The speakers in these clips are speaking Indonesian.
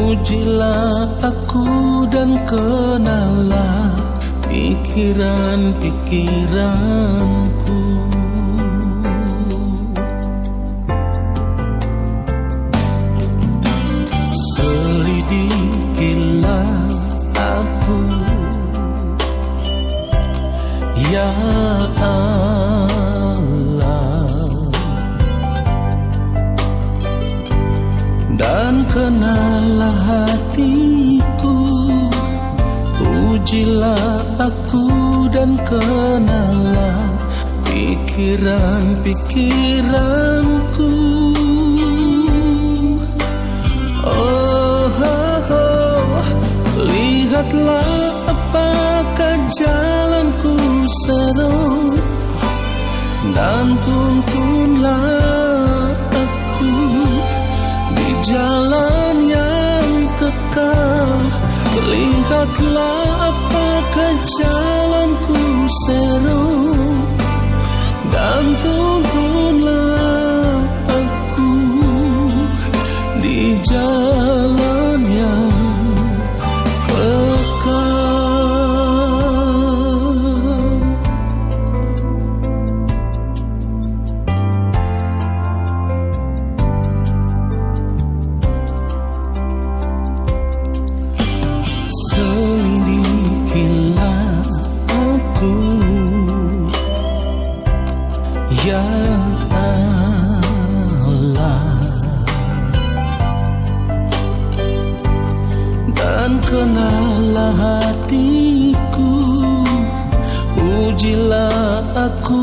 Ujilah aku dan kenalah pikiran-pikiranku. Selidikilah aku, ya Allah, dan kenalah hatiku. Ujilah aku dan kenalah pikiran-pikiranku. Lihatlah apakah jalanku seru, dan tuntunlah aku di jalan yang kekal. Lihatlah apakah jalanku seru, dan tuntunlah aku di jalan yang kenalah hatiku. Ujilah aku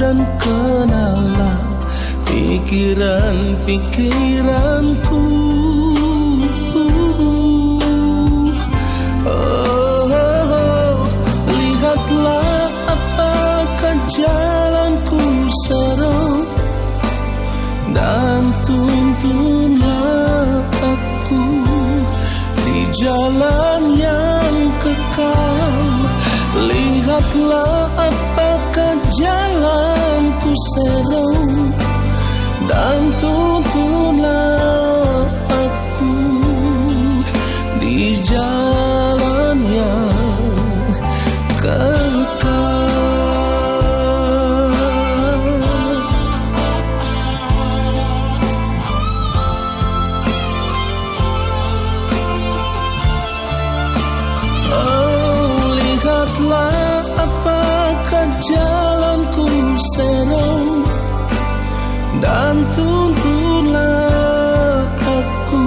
dan kenalah pikiran-pikiranku. Lihatlah apakah jalanku seru, dan tuntunlah aku di jalan yang kekal. Lihatlah apakah jalanku seru, dan tuntunlah aku di jalan yang kekal. Lihatlah apakah jalanku seru, dan tuntunlah aku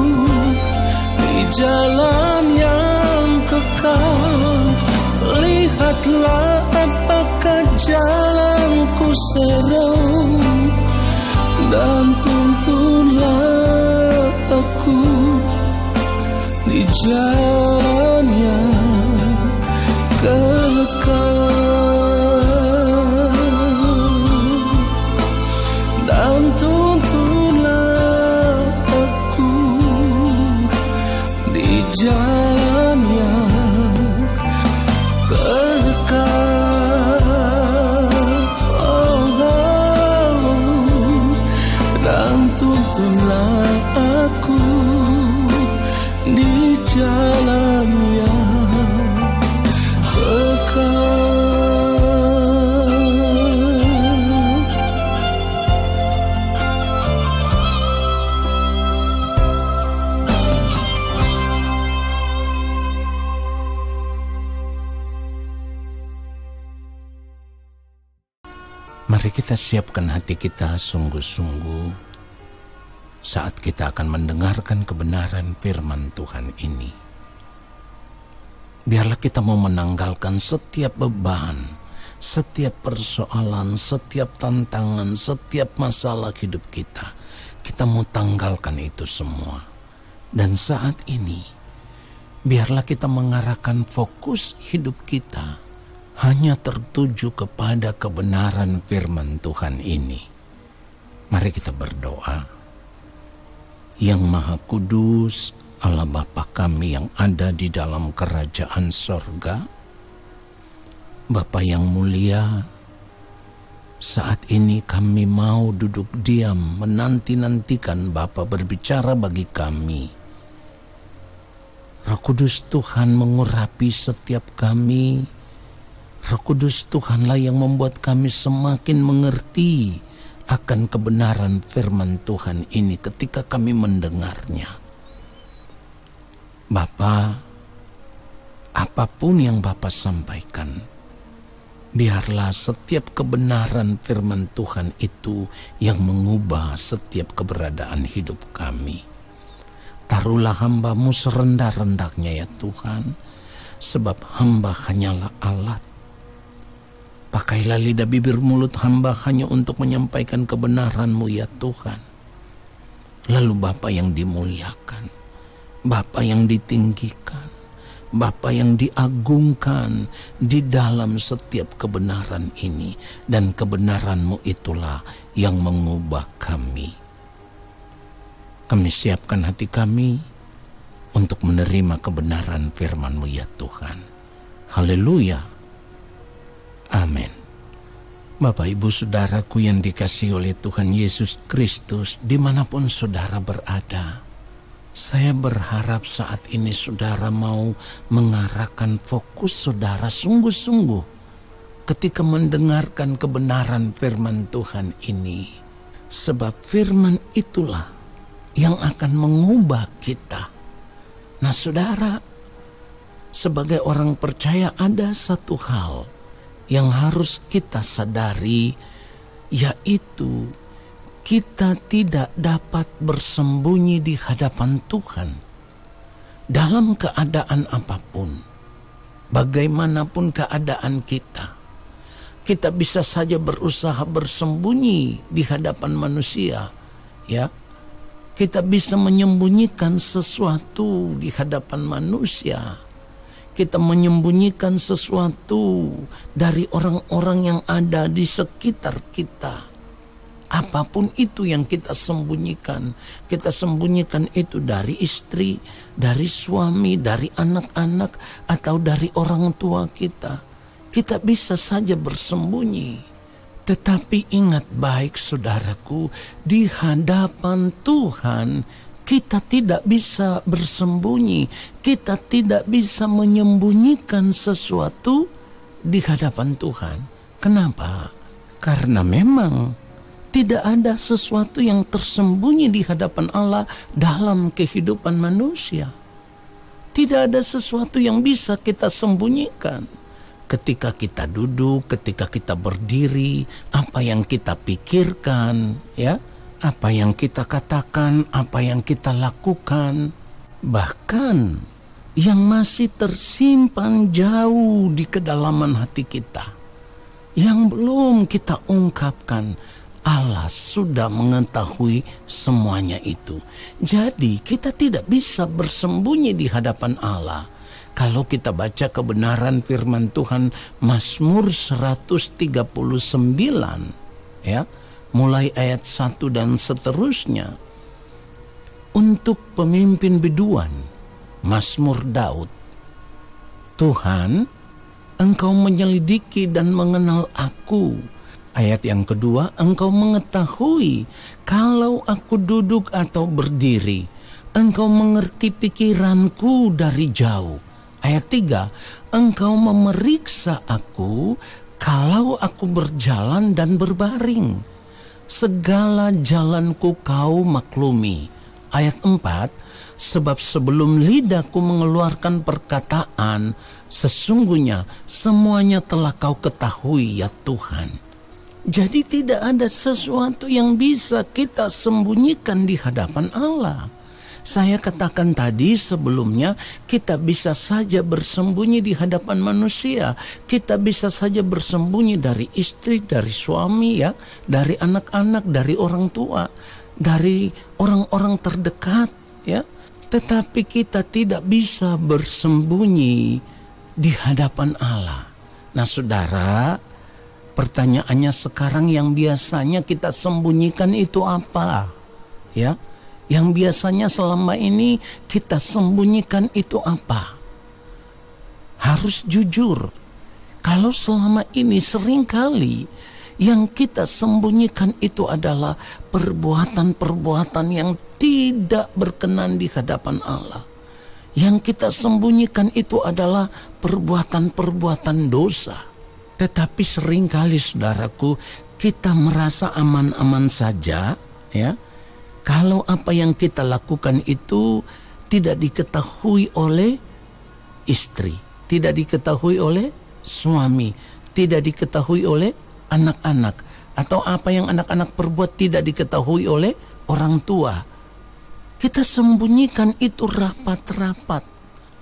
di jalan yang kekal. Lihatlah apakah jalanku seru, dan tuntunlah aku di jalan yang kekal, dan tuntunlah aku di jalan yang kekal. Dan tuntunlah aku di jalan yang Mari kita siapkan hati kita sungguh-sungguh saat kita akan mendengarkan kebenaran firman Tuhan ini. Biarlah kita mau menanggalkan setiap beban, setiap persoalan, setiap tantangan, setiap masalah hidup kita. Kita mau tanggalkan itu semua. Dan saat ini, biarlah kita mengarahkan fokus hidup kita hanya tertuju kepada kebenaran firman Tuhan ini. Mari kita berdoa. Yang Maha Kudus, Allah Bapa kami yang ada di dalam kerajaan sorga, Bapa yang mulia, saat ini kami mau duduk diam menanti-nantikan Bapa berbicara bagi kami. Roh Kudus Tuhan mengurapi setiap kami. Roh Kudus Tuhanlah yang membuat kami semakin mengerti akan kebenaran firman Tuhan ini ketika kami mendengarnya. Bapa, apapun yang Bapa sampaikan, biarlah setiap kebenaran firman Tuhan itu yang mengubah setiap keberadaan hidup kami. Taruhlah hamba-Mu serendah-rendahnya ya Tuhan, sebab hamba hanyalah alat. Pakailah lidah bibir mulut hamba hanya untuk menyampaikan kebenaran-Mu ya Tuhan. Lalu Bapa yang dimuliakan, Bapa yang ditinggikan, Bapa yang diagungkan di dalam setiap kebenaran ini, dan kebenaran-Mu itulah yang mengubah kami. Kami siapkan hati kami untuk menerima kebenaran firman-Mu ya Tuhan. Haleluya. Amin. Bapak, Ibu, Saudaraku yang dikasihi oleh Tuhan Yesus Kristus, dimanapun saudara berada, saya berharap saat ini saudara mau mengarahkan fokus saudara sungguh-sungguh ketika mendengarkan kebenaran firman Tuhan ini. Sebab firman itulah yang akan mengubah kita. Nah saudara, sebagai orang percaya ada satu hal yang harus kita sadari, yaitu kita tidak dapat bersembunyi di hadapan Tuhan dalam keadaan apapun. Bagaimanapun keadaan kita, kita bisa saja berusaha bersembunyi di hadapan manusia, ya. Kita bisa menyembunyikan sesuatu di hadapan manusia. Kita menyembunyikan sesuatu dari orang-orang yang ada di sekitar kita. Apapun itu yang kita sembunyikan itu dari istri, dari suami, dari anak-anak, atau dari orang tua kita. Kita bisa saja bersembunyi. Tetapi ingat baik saudaraku, di hadapan Tuhan kita tidak bisa bersembunyi, kita tidak bisa menyembunyikan sesuatu di hadapan Tuhan. Kenapa? Karena memang tidak ada sesuatu yang tersembunyi di hadapan Allah dalam kehidupan manusia. Tidak ada sesuatu yang bisa kita sembunyikan. Ketika kita duduk, ketika kita berdiri, apa yang kita pikirkan, ya, apa yang kita katakan, apa yang kita lakukan, bahkan yang masih tersimpan jauh di kedalaman hati kita, yang belum kita ungkapkan, Allah sudah mengetahui semuanya itu. Jadi kita tidak bisa bersembunyi di hadapan Allah. Kalau kita baca kebenaran firman Tuhan Mazmur 139, ya, mulai ayat 1 dan seterusnya. Untuk pemimpin biduan, Mazmur Daud. Tuhan, Engkau menyelidiki dan mengenal aku. Ayat yang kedua, Engkau mengetahui kalau aku duduk atau berdiri. Engkau mengerti pikiranku dari jauh. Ayat 3, Engkau memeriksa aku kalau aku berjalan dan berbaring. Segala jalanku Kau maklumi. Ayat 4, sebab sebelum lidahku mengeluarkan perkataan, sesungguhnya semuanya telah Kau ketahui ya Tuhan. Jadi tidak ada sesuatu yang bisa kita sembunyikan di hadapan Allah. Saya katakan tadi sebelumnya, kita bisa saja bersembunyi di hadapan manusia. Kita bisa saja bersembunyi dari istri, dari suami, ya, dari anak-anak, dari orang tua, dari orang-orang terdekat, ya. Tetapi kita tidak bisa bersembunyi di hadapan Allah. Nah, saudara, pertanyaannya sekarang, yang biasanya kita sembunyikan itu apa? Ya. Yang biasanya selama ini kita sembunyikan itu apa? Harus jujur. Kalau selama ini seringkali yang kita sembunyikan itu adalah perbuatan-perbuatan yang tidak berkenan di hadapan Allah. Yang kita sembunyikan itu adalah perbuatan-perbuatan dosa. Tetapi seringkali saudaraku, kita merasa aman-aman saja, ya. Kalau apa yang kita lakukan itu tidak diketahui oleh istri, tidak diketahui oleh suami, tidak diketahui oleh anak-anak, atau apa yang anak-anak perbuat tidak diketahui oleh orang tua. Kita sembunyikan itu rapat-rapat.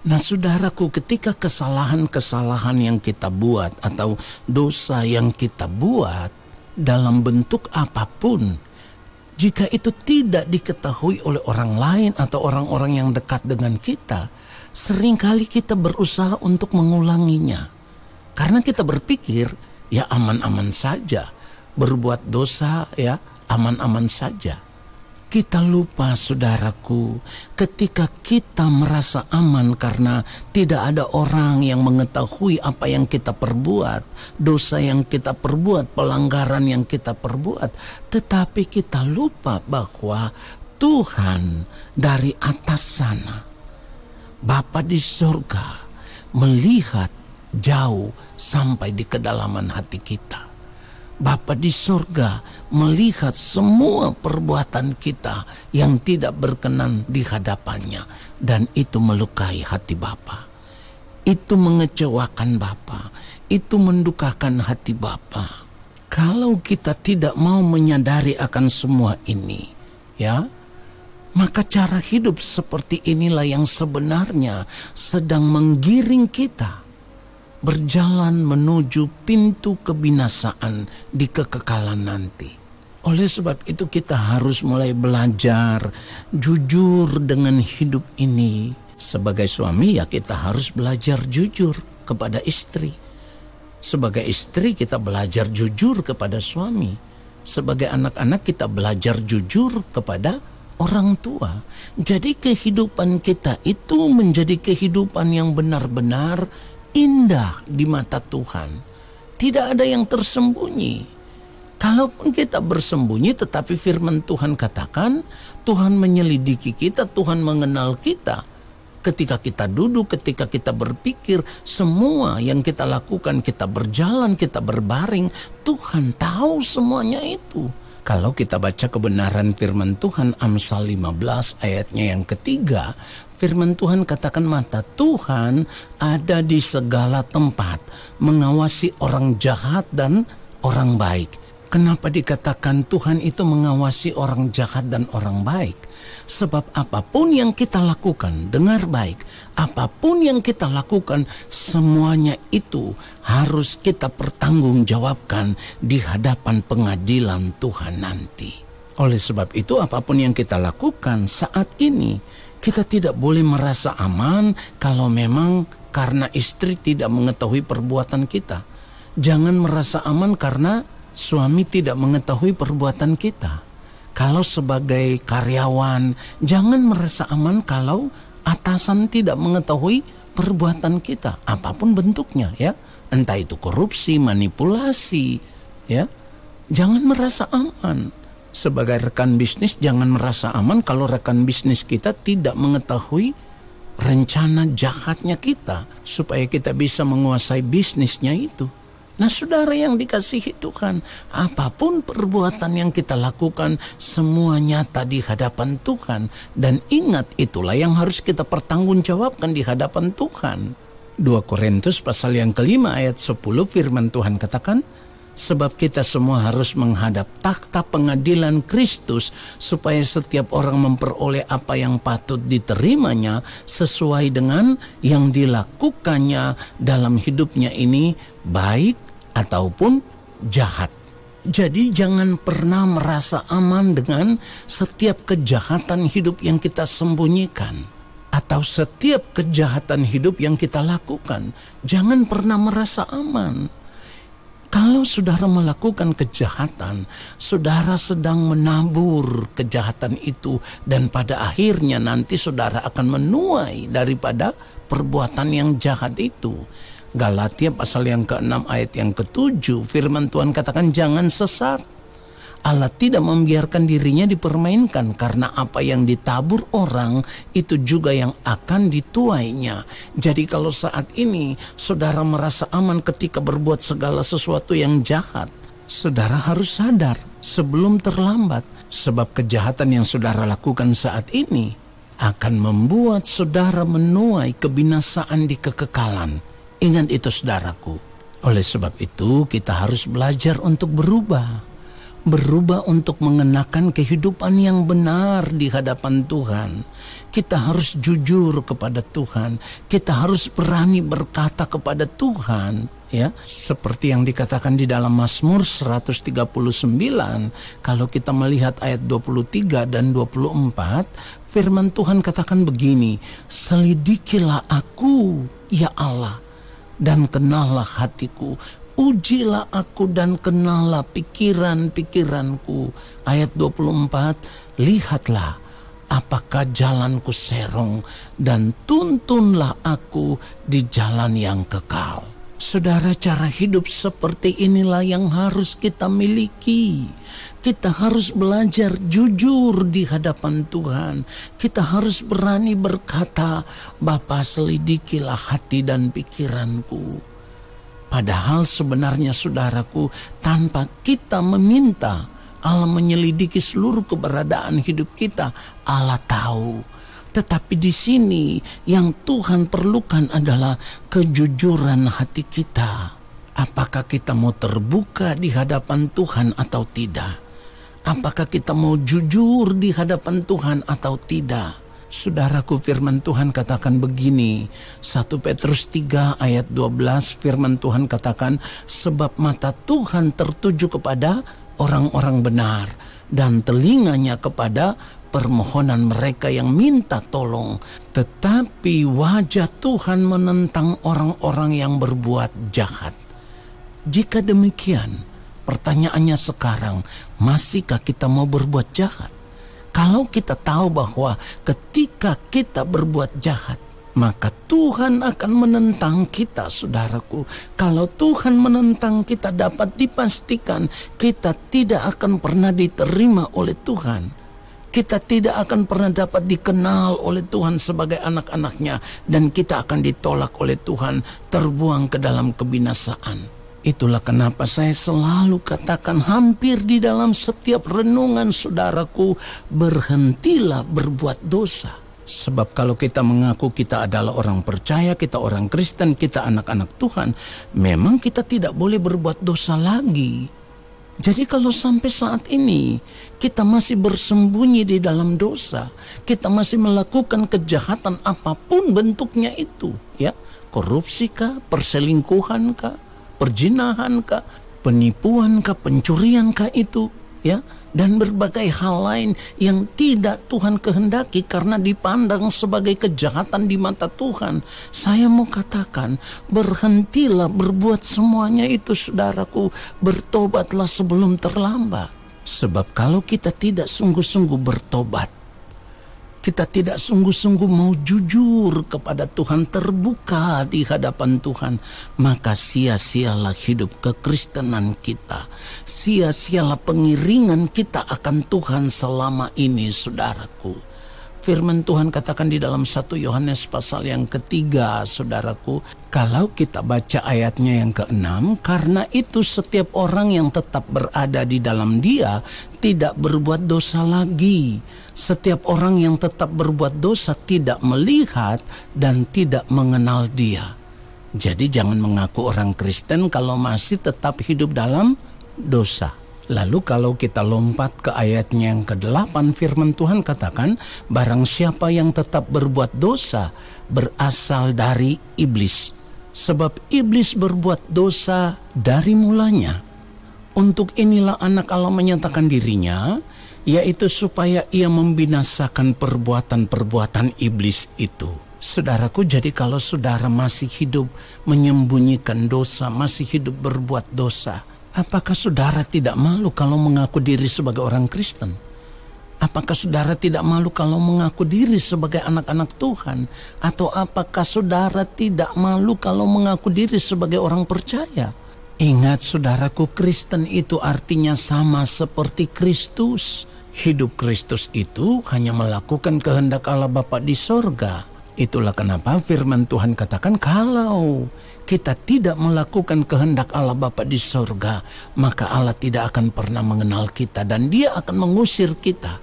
Nah saudaraku, ketika kesalahan-kesalahan yang kita buat atau dosa yang kita buat dalam bentuk apapun, jika itu tidak diketahui oleh orang lain atau orang-orang yang dekat dengan kita, seringkali kita berusaha untuk mengulanginya. Karena kita berpikir, ya aman-aman saja. Berbuat dosa, ya aman-aman saja. Kita lupa saudaraku, ketika kita merasa aman karena tidak ada orang yang mengetahui apa yang kita perbuat, dosa yang kita perbuat, pelanggaran yang kita perbuat, tetapi kita lupa bahwa Tuhan dari atas sana, Bapa di surga, melihat jauh sampai di kedalaman hati kita. Bapa di surga melihat semua perbuatan kita yang tidak berkenan di hadapannya, dan itu melukai hati Bapa. Itu mengecewakan Bapa, itu mendukakan hati Bapa. Kalau kita tidak mau menyadari akan semua ini, ya, maka cara hidup seperti inilah yang sebenarnya sedang menggiring kita berjalan menuju pintu kebinasaan di kekekalan nanti. Oleh sebab itu kita harus mulai belajar jujur dengan hidup ini. Sebagai suami ya kita harus belajar jujur kepada istri. Sebagai istri kita belajar jujur kepada suami. Sebagai anak-anak kita belajar jujur kepada orang tua. Jadi kehidupan kita itu menjadi kehidupan yang benar-benar indah di mata Tuhan. Tidak ada yang tersembunyi. Kalaupun kita bersembunyi, tetapi firman Tuhan katakan, Tuhan menyelidiki kita, Tuhan mengenal kita. Ketika kita duduk, ketika kita berpikir, semua yang kita lakukan, kita berjalan, kita berbaring, Tuhan tahu semuanya itu. Kalau kita baca kebenaran firman Tuhan, Amsal 15 ayatnya yang ketiga, firman Tuhan katakan mata Tuhan ada di segala tempat, mengawasi orang jahat dan orang baik. Kenapa dikatakan Tuhan itu mengawasi orang jahat dan orang baik? Sebab apapun yang kita lakukan, dengar baik, apapun yang kita lakukan, semuanya itu harus kita pertanggungjawabkan di hadapan pengadilan Tuhan nanti. Oleh sebab itu apapun yang kita lakukan saat ini, kita tidak boleh merasa aman kalau memang karena istri tidak mengetahui perbuatan kita. Jangan merasa aman karena suami tidak mengetahui perbuatan kita. Kalau sebagai karyawan, jangan merasa aman kalau atasan tidak mengetahui perbuatan kita, apapun bentuknya, ya. Entah itu korupsi, manipulasi, ya. Jangan merasa aman. Sebagai rekan bisnis, jangan merasa aman kalau rekan bisnis kita tidak mengetahui rencana jahatnya kita, supaya kita bisa menguasai bisnisnya itu. Nah saudara yang dikasihi Tuhan, apapun perbuatan yang kita lakukan, semua nyata di hadapan Tuhan. Dan ingat, itulah yang harus kita pertanggungjawabkan di hadapan Tuhan. 2 Korintus pasal yang kelima ayat 10 firman Tuhan katakan, sebab kita semua harus menghadap takhta pengadilan Kristus, supaya setiap orang memperoleh apa yang patut diterimanya sesuai dengan yang dilakukannya dalam hidupnya ini, baik ataupun jahat. Jadi jangan pernah merasa aman dengan setiap kejahatan hidup yang kita sembunyikan, atau setiap kejahatan hidup yang kita lakukan. Jangan pernah merasa aman. Kalau saudara melakukan kejahatan, saudara sedang menabur kejahatan itu, dan pada akhirnya nanti saudara akan menuai daripada perbuatan yang jahat itu. Galatia pasal yang ke-6 ayat yang ke-7, firman Tuhan katakan jangan sesat. Allah tidak membiarkan dirinya dipermainkan, karena apa yang ditabur orang itu juga yang akan dituainya. Jadi kalau saat ini saudara merasa aman ketika berbuat segala sesuatu yang jahat, saudara harus sadar sebelum terlambat, sebab kejahatan yang saudara lakukan saat ini akan membuat saudara menuai kebinasaan di kekekalan. Ingat itu saudaraku. Oleh sebab itu kita harus belajar untuk berubah untuk mengenakan kehidupan yang benar di hadapan Tuhan. Kita harus jujur kepada Tuhan. Kita harus berani berkata kepada Tuhan, ya, seperti yang dikatakan di dalam Mazmur 139. Kalau kita melihat ayat 23 dan 24, firman Tuhan katakan begini, "Selidikilah aku, ya Allah, dan kenallah hatiku. Ujilah aku dan kenallah pikiran-pikiranku." Ayat 24, "Lihatlah apakah jalanku serong, dan tuntunlah aku di jalan yang kekal." Saudara, cara hidup seperti inilah yang harus kita miliki. Kita harus belajar jujur di hadapan Tuhan. Kita harus berani berkata, "Bapa, selidikilah hati dan pikiranku." Padahal sebenarnya saudaraku, tanpa kita meminta, Allah menyelidiki seluruh keberadaan hidup kita. Allah tahu. Tetapi di sini yang Tuhan perlukan adalah kejujuran hati kita. Apakah kita mau terbuka di hadapan Tuhan atau tidak? Apakah kita mau jujur di hadapan Tuhan atau tidak? Saudaraku, firman Tuhan katakan begini, 1 Petrus 3 ayat 12, firman Tuhan katakan, "Sebab mata Tuhan tertuju kepada orang-orang benar, dan telinganya kepada permohonan mereka yang minta tolong. Tetapi wajah Tuhan menentang orang-orang yang berbuat jahat." Jika demikian, pertanyaannya sekarang, masihkah kita mau berbuat jahat? Kalau kita tahu bahwa ketika kita berbuat jahat, maka Tuhan akan menentang kita, saudaraku. Kalau Tuhan menentang kita, dapat dipastikan kita tidak akan pernah diterima oleh Tuhan. Kita tidak akan pernah dapat dikenal oleh Tuhan sebagai anak-anaknya, dan kita akan ditolak oleh Tuhan, terbuang ke dalam kebinasaan. Itulah kenapa saya selalu katakan hampir di dalam setiap renungan saudaraku, berhentilah berbuat dosa. Sebab kalau kita mengaku kita adalah orang percaya, kita orang Kristen, kita anak-anak Tuhan, memang kita tidak boleh berbuat dosa lagi. Jadi kalau sampai saat ini kita masih bersembunyi di dalam dosa, kita masih melakukan kejahatan apapun bentuknya itu, ya, korupsi kah, perselingkuhan kah, perjinahan kah, penipuan kah, pencurian kah itu, ya, dan berbagai hal lain yang tidak Tuhan kehendaki karena dipandang sebagai kejahatan di mata Tuhan. Saya mau katakan, berhentilah berbuat semuanya itu, saudaraku. Bertobatlah sebelum terlambat. Sebab kalau kita tidak sungguh-sungguh bertobat, kita tidak sungguh-sungguh mau jujur kepada Tuhan, terbuka di hadapan Tuhan, maka sia-sialah hidup kekristenan kita. Sia-sialah pengiringan kita akan Tuhan selama ini, saudaraku. Firman Tuhan katakan di dalam 1 Yohanes pasal yang ketiga, saudaraku, kalau kita baca ayatnya yang ke-6, "Karena itu setiap orang yang tetap berada di dalam Dia tidak berbuat dosa lagi. Setiap orang yang tetap berbuat dosa tidak melihat dan tidak mengenal Dia." Jadi jangan mengaku orang Kristen kalau masih tetap hidup dalam dosa. Lalu kalau kita lompat ke ayatnya yang ke-8, firman Tuhan katakan, "Barang siapa yang tetap berbuat dosa berasal dari iblis. Sebab iblis berbuat dosa dari mulanya. Untuk inilah anak Allah menyatakan dirinya, yaitu supaya ia membinasakan perbuatan-perbuatan iblis itu." Saudaraku, jadi kalau saudara masih hidup menyembunyikan dosa, masih hidup berbuat dosa, apakah saudara tidak malu kalau mengaku diri sebagai orang Kristen? Apakah saudara tidak malu kalau mengaku diri sebagai anak-anak Tuhan? Atau apakah saudara tidak malu kalau mengaku diri sebagai orang percaya? Ingat saudaraku, Kristen itu artinya sama seperti Kristus. Hidup Kristus itu hanya melakukan kehendak Allah Bapa di sorga. Itulah kenapa firman Tuhan katakan kalau kita tidak melakukan kehendak Allah Bapa di sorga, maka Allah tidak akan pernah mengenal kita dan Dia akan mengusir kita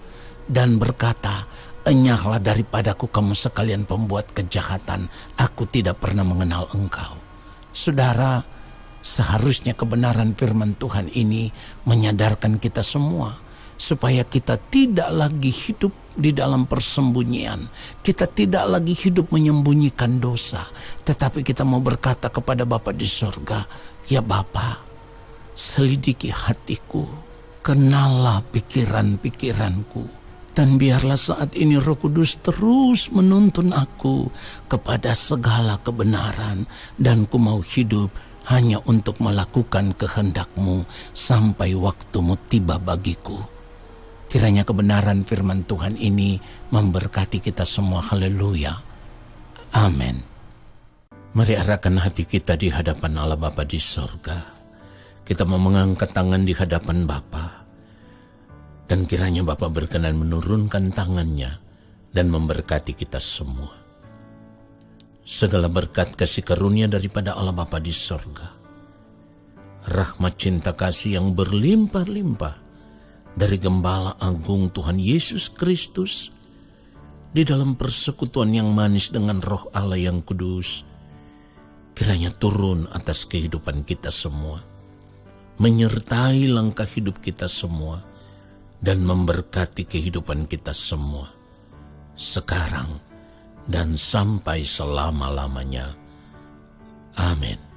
dan berkata, "Enyahlah daripadaku kamu sekalian pembuat kejahatan, aku tidak pernah mengenal engkau." Saudara, seharusnya kebenaran firman Tuhan ini menyadarkan kita semua supaya kita tidak lagi hidup di dalam persembunyian. Kita tidak lagi hidup menyembunyikan dosa, tetapi kita mau berkata kepada Bapa di sorga, "Ya Bapa, selidiki hatiku, kenallah pikiran-pikiranku, dan biarlah saat ini Roh Kudus terus menuntun aku kepada segala kebenaran, dan ku mau hidup hanya untuk melakukan kehendak-Mu sampai waktu-Mu tiba bagiku." Kiranya kebenaran firman Tuhan ini memberkati kita semua. Haleluya. Amin. Mari arahkan hati kita di hadapan Allah Bapa di sorga. Kita mau mengangkat tangan di hadapan Bapa. Dan kiranya Bapa berkenan menurunkan tangannya dan memberkati kita semua. Segala berkat kasih karunia daripada Allah Bapa di sorga, rahmat cinta kasih yang berlimpah-limpah dari Gembala Agung Tuhan Yesus Kristus, di dalam persekutuan yang manis dengan Roh Allah yang kudus, kiranya turun atas kehidupan kita semua, menyertai langkah hidup kita semua, dan memberkati kehidupan kita semua, sekarang dan sampai selama-lamanya. Amin.